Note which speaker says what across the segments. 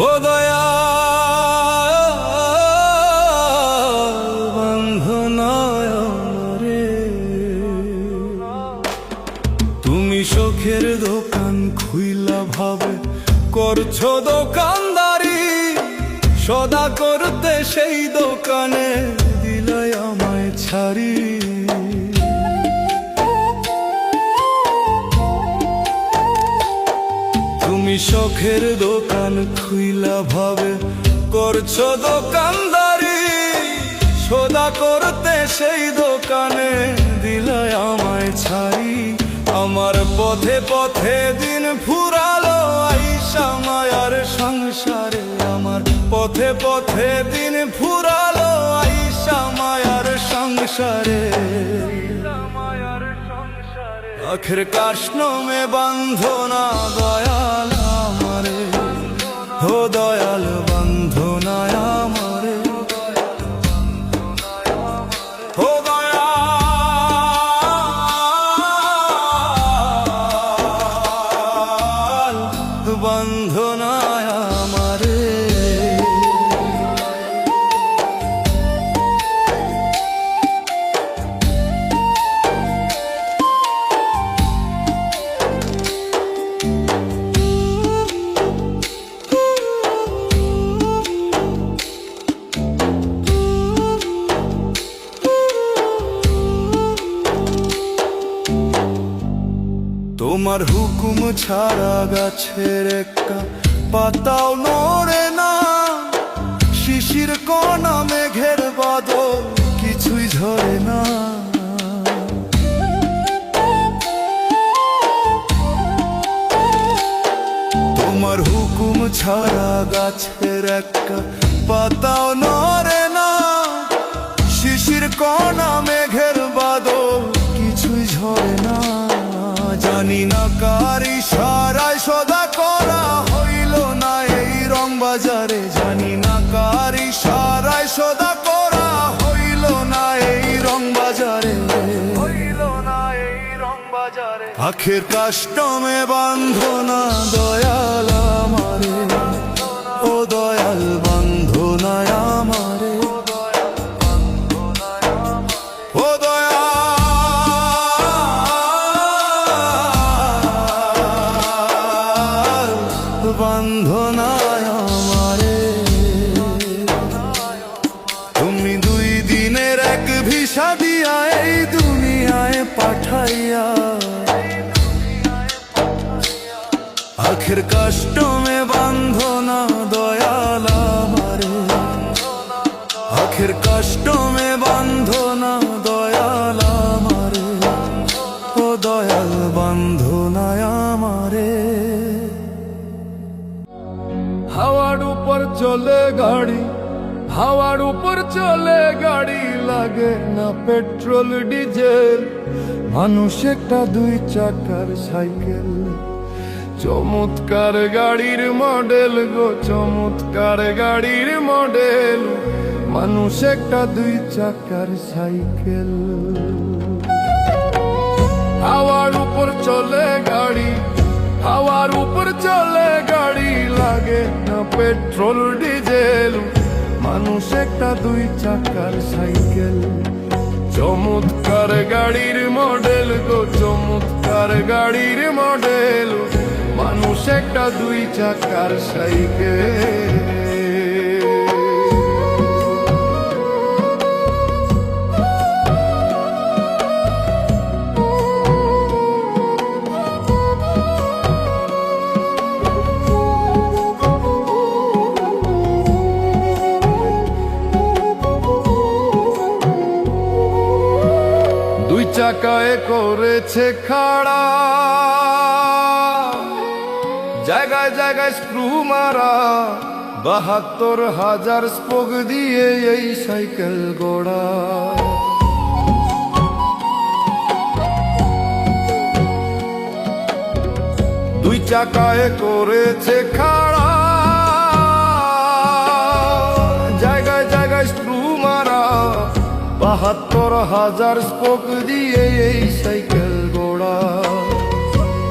Speaker 1: ও দয়া বন্ধনায় রে, তুমি শোকের দোকান খুইলা ভাবে করছো দোকানদারি, সদা করতে সেই দোকানে দিলাই আমায় ছাড়ি। তুমি শখের দোকান খুইলা ভাবে করছো দোকানদারি, সদা করতে সেই দোকানে দিলাই আমায় ছাড়ি। আমার পথে পথে দিন ফুরালো আইসা মায়ার সংসারে, আমার পথে পথে দিন ফুরালো আইসা মায়ার সংসারে। আখের কাষ্ণমে বান্ধনা দয়াল আমারে, হো দয়াল বান্ধনায় আমারে, হো দয়াল বান্ধনায় আমারে। তোমার হুকুম ছাড়া গাছের একটা পাতাও নড়ে না, শিশির কণা মেঘের বাদল কিছুই ঝরে না। তোমার হুকুম ছাড়া গাছের একটা পাতাও নড়ে না, শিশির কণা মেঘের বাদল কিছুই ঝরে না। জানি না কার ইশারায় সদা করা হইল না এই রং বাজারে, জানি না কার ইশারায় সদা করা হইল না এই রং বাজারে, হইল না এই রং বাজারে। আখের কাষ্টমে বান্ধনা দয়াল আমারে, ও দয়াল বান্ধনায় আমারে, ও বান্ধনায় আমারে। তুমি দুই দিনের এক ভিসা দিয়া এই দুনিয়ায় পাঠাইয়া, আখের কাষ্টমে বান্ধনা দয়াল আমারে, আখের কাষ্টমে বান্ধনা দয়াল আমারে, ও দয়াল বান্ধনায় আমারে।
Speaker 2: হাওয়ার উপর চলে গাড়ি, হাওয়ার উপর চলে গাড়ি, লাগে না পেট্রোল ডিজেল, মানুষ একটা দুই চাকার সাইকেল। চমৎকার গাড়ির মডেল গো, চমৎকার গাড়ির মডেল, মানুষ একটা দুই চাকার সাইকেল। হাওয়ার উপর চলে গাড়ি, হাওয়ার উপর চলে গাড়ি, লাগে না পেট্রোল ডিজেল, মানুষ একটা দুই চাকার সাইকেল। চমৎকার গাড়ির মডেল গো, চমৎকার গাড়ির মডেল, মানুষ একটা দুই চাকার সাইকেল। চাকায় করেছে খাড়া, জায়গায় জায়গায় স্ক্রু মারা, ৭২,০০০ স্পোক দিয়ে এই সাইকেল গোড়া। দুই চাকায় করেছে খাড়া, জায়গায় জায়গায় স্ক্রু মারা, ৭২,০০০ স্পোক দিয়ে এই সাইকেল গোড়া।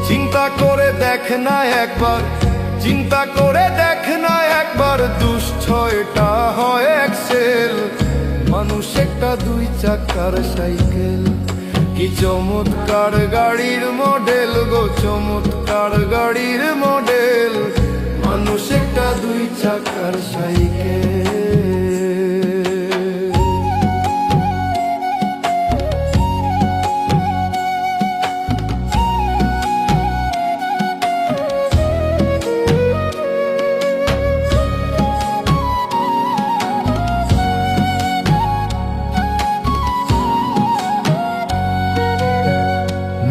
Speaker 2: চিন্তা করে দেখ না একবার, চিন্তা করে দেখ না এটা হয় এক্সেল, মানুষ একটা দুই চাকার সাইকেল। কি চমৎকার গাড়ির মডেল গো, চমৎকার গাড়ির মডেল, মানুষ একটা দুই চাকার সাইকেল।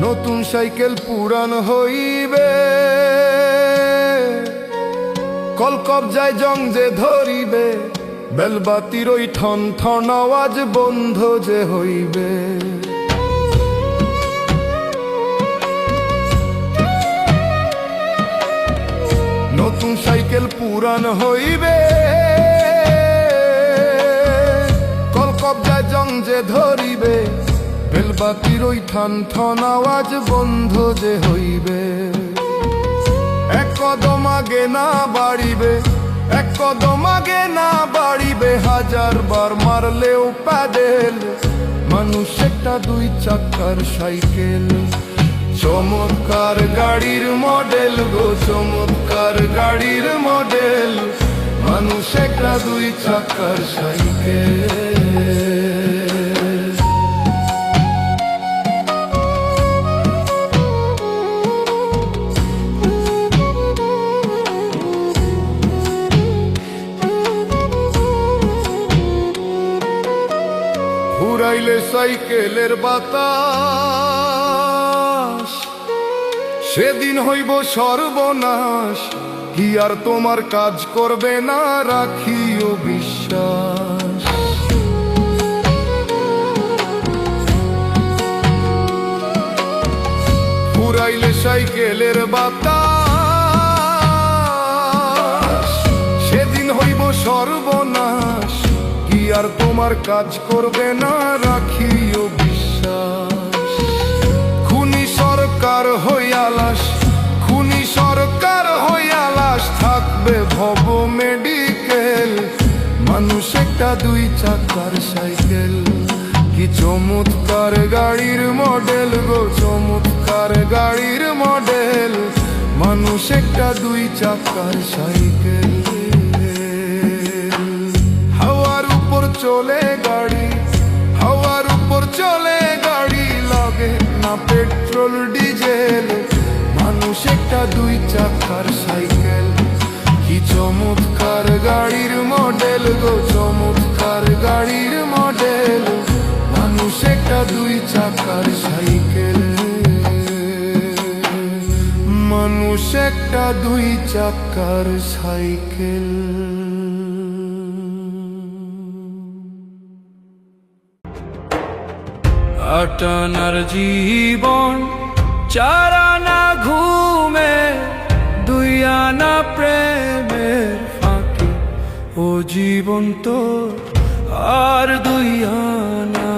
Speaker 2: নতুন সাইকেল পুরান হইবে, কলকবজায় জং যে ধরিবে, বেলবাতির ওই ঠন ঠন আওয়াজ বন্ধ যে হইবে। নতুন সাইকেল পুরান হইবে, কলকবজায় জং যে ধরিবে, বেলবাতির ওই ঠন ঠন আওয়াজ বন্ধ যে হইবে। এক কদম আগে না বাড়িবে, এক কদম আগে না বাড়িবে, হাজার বার মারলেও প্যাডেল, মানুষ একটা দুই চাকার সাইকেল। চমৎকার গাড়ির মডেল গো, চমৎকার গাড়ির মডেল, মানুষ একটা দুই চাকার সাইকেল। উড়াইলে সাইকেলের বাতাস, সেদিন হইব সর্বনাশ, কি আর তোমার কাজ করবে না, রাখিও বিশ্বাস। উড়াইলে সাইকেলের বাতাস, সেদিন হইব সর্বনাশ, কি আর তোমার কাজ করবে না, রাখিও বিশ্বাস। খুনি সরকার হইয়া লাশ, খুনি সরকার হইয়া লাশ, থাকবে ভব মেডিকেল, মানুষ একটা দুই চাকার সাইকেল। কি চমৎকার গাড়ির মডেল গো, চমৎকার গাড়ির মডেল, মানুষ একটা দুই চাকার সাইকেল। হাওয়ার উপর চলে গাড়ি, হাওয়ার উপর চলে গাড়ি, লাগে না পেট্রোল ডিজেল, মানুষ একটা দুই চাকার সাইকেল। কি চমৎকার গাড়ির মডেল গো, চমৎকার গাড়ির মডেল, মানুষ একটা দুই চাকার সাইকেল, মানুষ একটা দুই চাকার সাইকেল।
Speaker 1: আটানার জীবন, চারানা ঘুমে, দুই আনা প্রেমের ফাঁকি, ও জীবন তো আর দুই আনা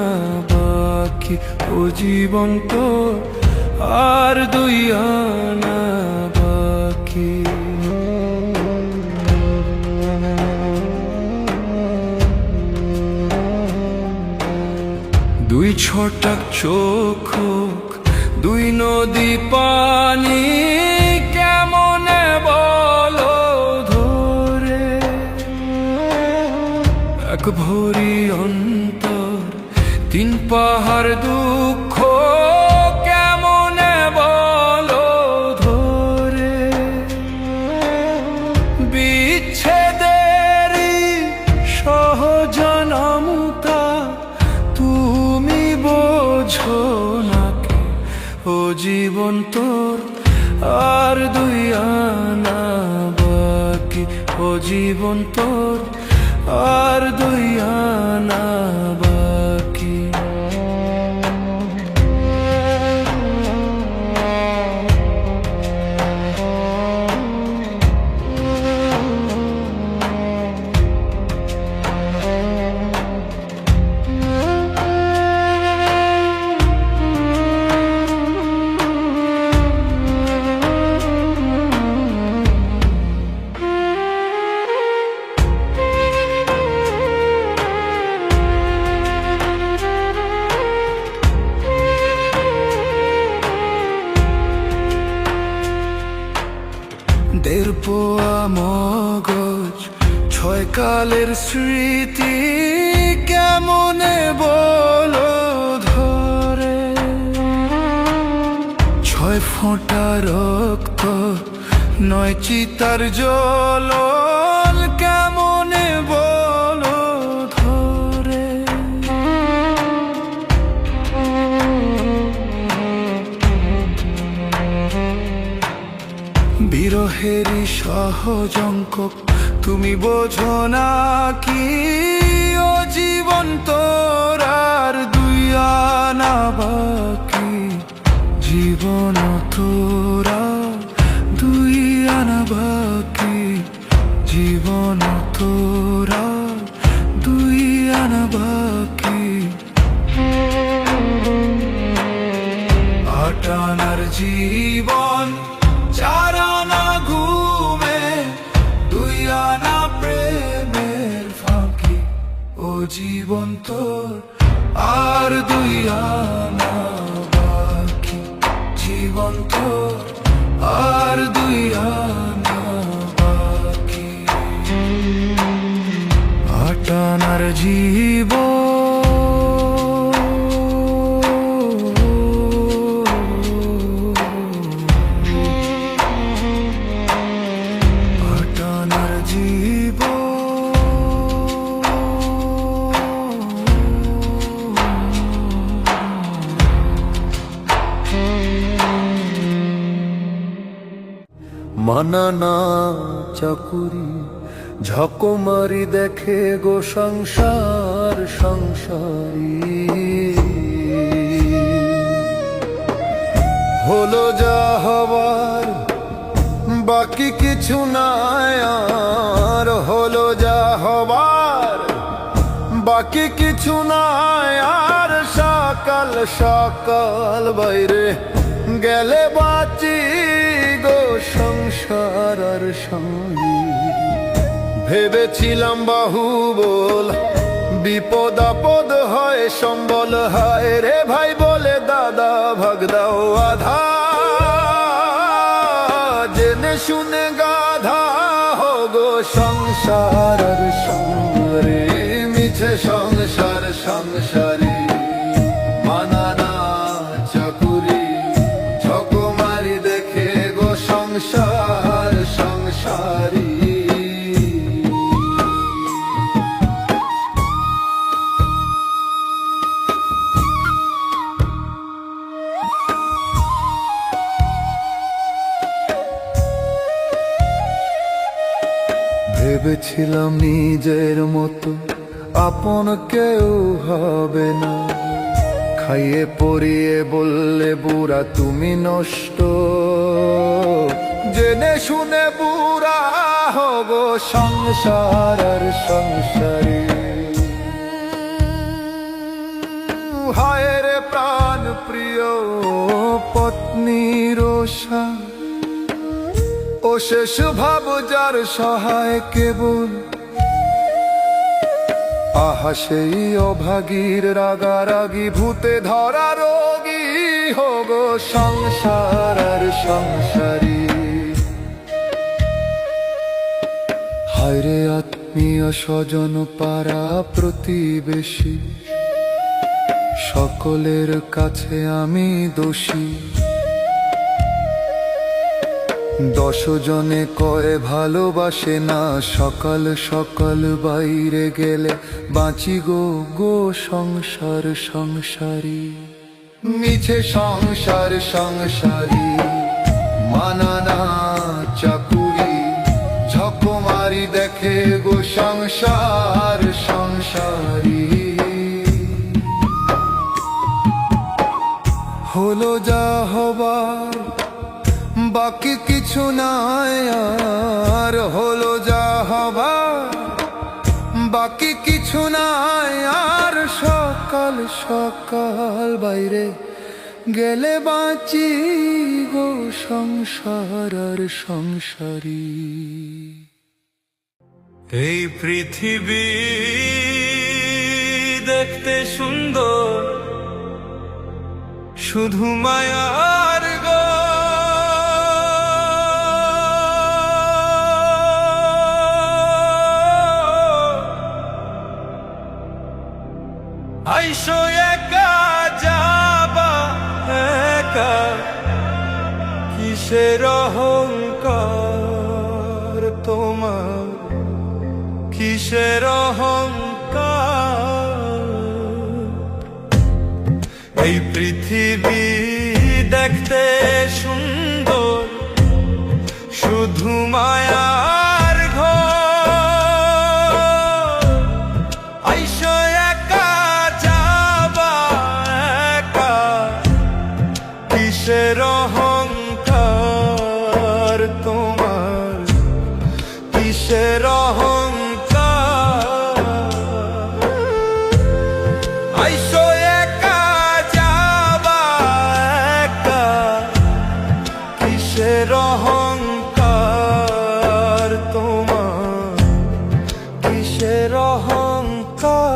Speaker 1: বাকি, ও জীবন তো আর দুই আনা বাকি। দুই ছটাক চোখ, দুই নদী পানি, কেমনে বলো ধরে, এক ভরি অন্তর, তিন পাহাড় দুঃখ, কেমনে বলো ধরে, বিচ্ছেদেরই সহজনমতা তুমি বোঝো নাকি, ও জীবন তোর আর দুই আনা বাকি, ও জীবন তোর আর দুই আনা বাকি। ছয়কালের স্মৃতি কেমনে বলো ধরে, ছয় ফোঁটা রক্ত নয় চিতার জ্বলন কেমনে বলো ধরে। বিরহেরই সহজঙ্ক তুমি বোঝো না কি, ও জীবন তোর আর দুই আনা বাকি, জীবন তোরা দুই আনা বাকি, জীবন তোরা দুই আনা বাকি। আটানার জীবন চার আনা ঘুমে, দুই আনা প্রেমের ফাঁকি, ও জীবন তোর আর দুই আনা বাকি, জীবন তোর আর দুই আনা বাকি। আটানার জীবন মানানা চাকুরি ঝকমারি দেখে গো সংসার সংসারী, হলো যা হবার বাকি কিছু নাই আর, হলো যা হবার বাকি কিছু নাই আর। সকাল সকাল বাইরে গেলে বাঁচি গো সংসার আর সঙ্গী। ভেবেছিলাম বাহুবল বিপদ আপদ হয় সম্বল, হায় রে ভাই বলে দাদা ভাগ দাও আধা, জেনে শুনে গাধা হো গো সংসার আর সংসারে, মিছে সংসার সংসারে। মানানা চাকুরি ঝকমারি দেখে গো সংসার সংসারী। ভেবেছিলাম নিজের মতো আপন কেউ হবে না, খাইয়ে পরিয়ে বললে বুড়া তুমি নষ্ট, জেনে শুনে বুড়া হবো সংসার আর সংসারী। হায় রে প্রাণ প্রিয় পত্নী রোষা, ও শেষ ভাব যার সহায় কেবল, আহা সেই অভাগীর রাগারাগি ভূতে ধরা রোগী হোগো সংসার আর সংসারী। হায় রে আত্মীয় স্বজন পাড়া প্রতিবেশী, সকলের কাছে আমি দোষী। 10 জনে কয় ভালোবাসে না, সকাল সকাল বাইরে গেলে বাঁচি গো গো সংসার সংসারী। মিছে সংসার সংসারী, মানানা চাকুরি ঝকমারি দেখে গো সংসার সংসারী। হলো যা হবার বাকি কিছু নাই আর, হলো যা হবার বাকি কিছু নাই আর। সকাল সকাল বাইরে গেলে বাঁচি গো সংসার আর সংসারী।
Speaker 3: এই পৃথিবী দেখতে সুন্দর, শুধু মায়ার গো কিসের অহংকার? এই পৃথিবী দেখতে সুন্দর, শুধু মায়ার ঘর। আইসো একা যাবা একা, কিসের অহংকার তোমার, কিসের অহংকার? আইসো একা যাবা একা, কিসের অহংকার তোমার, কিসের অহংকার?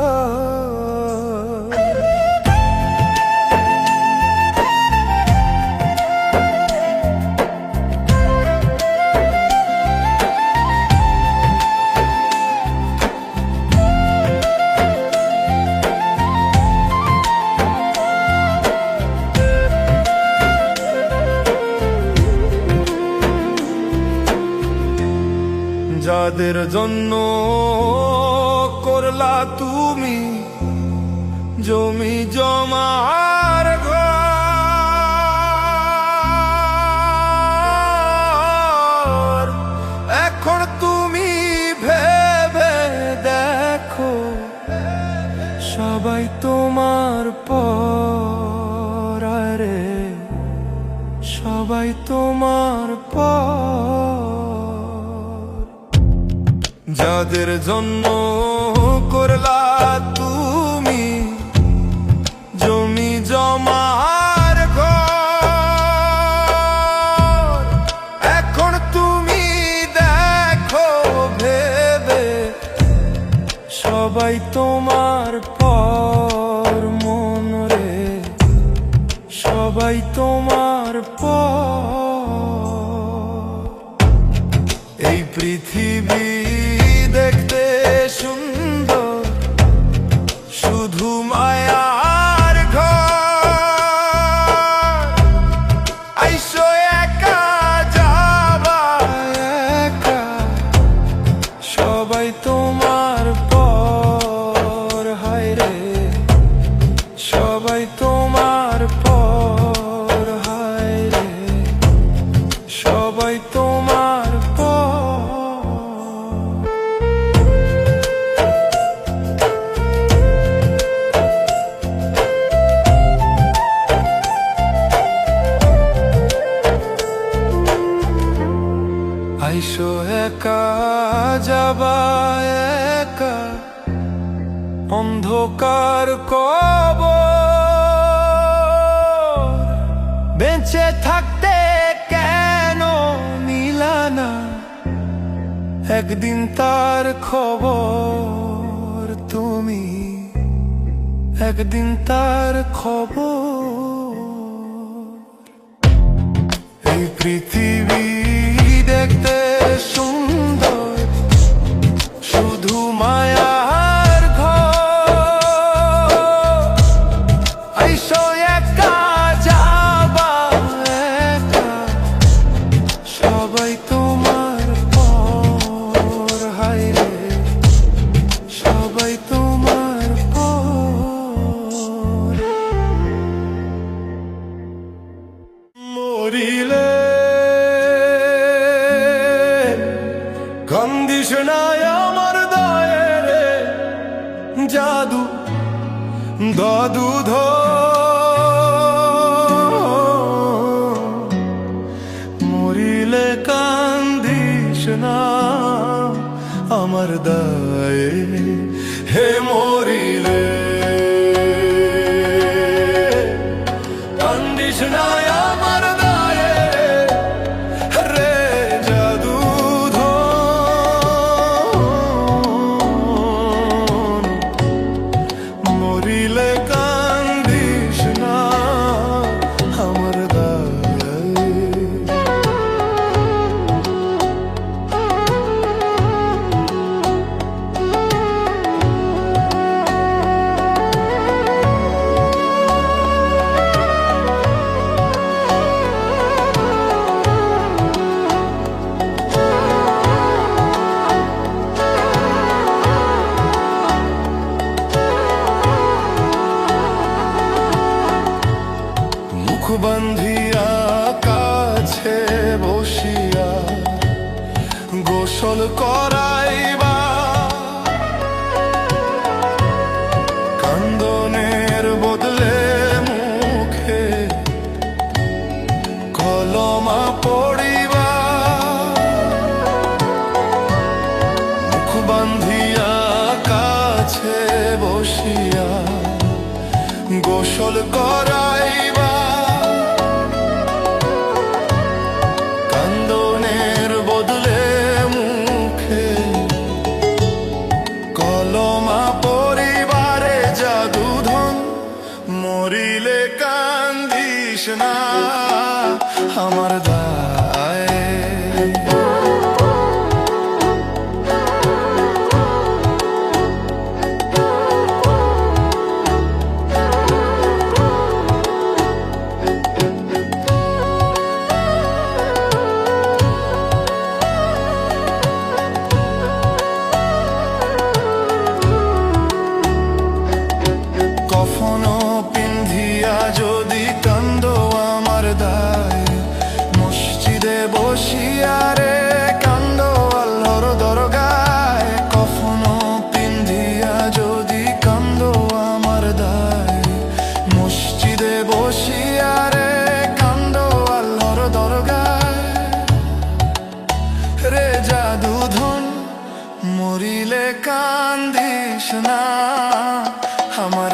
Speaker 3: যাদের জন্য করলা তুমি জমি জমার ঘর, এখন তুমি ভেবে দেখো সবাই তোমার পর, আরে সবাই তোমার পর। যাদের জন্য করলা তুমি জমি জমার ঘর, এখন তুমি দেখো ভেবে সবাই তোমার পর, মন রে সবাই তোমার পর। এই পৃথিবী দেখতে সুন্দর, শুধু মায়ার ঘর। আইসো একা যাবা একা, সবাই তোমার পর, হায় রে সবাই তোমার পর, হায় রে সবাই তোমার পর। আইসো একা যাবা একা, অন্ধকার কবর। বেঁচে থাকতে কেন নিলানা একদিন তার খবর, তুমি একদিন তার খবর। এই পৃথিবী দেখতে সুন্দর, শুধু মায়ার ঘর। আইসো একা যাবা একা, সবাই তোমার পর, হায় রে সবাই তোমার পর। মরিলে কান্দিস নাই আমার দায়ে রে, জাদু দাদু মরিলে কান্দিস না আমার দায়ে, হে মরিলে কান্দিস না আমার দায়ে রে, জাদু মরিলে কান্দিস না আমার দায়ে। বান্ধিয়া কাছে বসিয়া গোসল করাইবা, কান্দনের বদলে মুখে কলমা পড়িবা, মুখ বান্ধিয়া কাছে বসিয়া গোসল করাইবা, কান্দনের বদলে মুখে কলমা পরিবারে জাদুধন। মরিলে কান্দিস না আমার দায়, কফন পিন্ধিয়া যদি কান্দ আমার দায়, মসজিদে বসিয়া রে কান্দ আল্লাহর দরগায়। কফন পিন্ধিয়া যদি কান্দ আমার দায়, মসজিদে বসিয়া রে কান্দ আল্লাহর দরগায়। রে জাদুধন মরিলে কান্দিস না আমার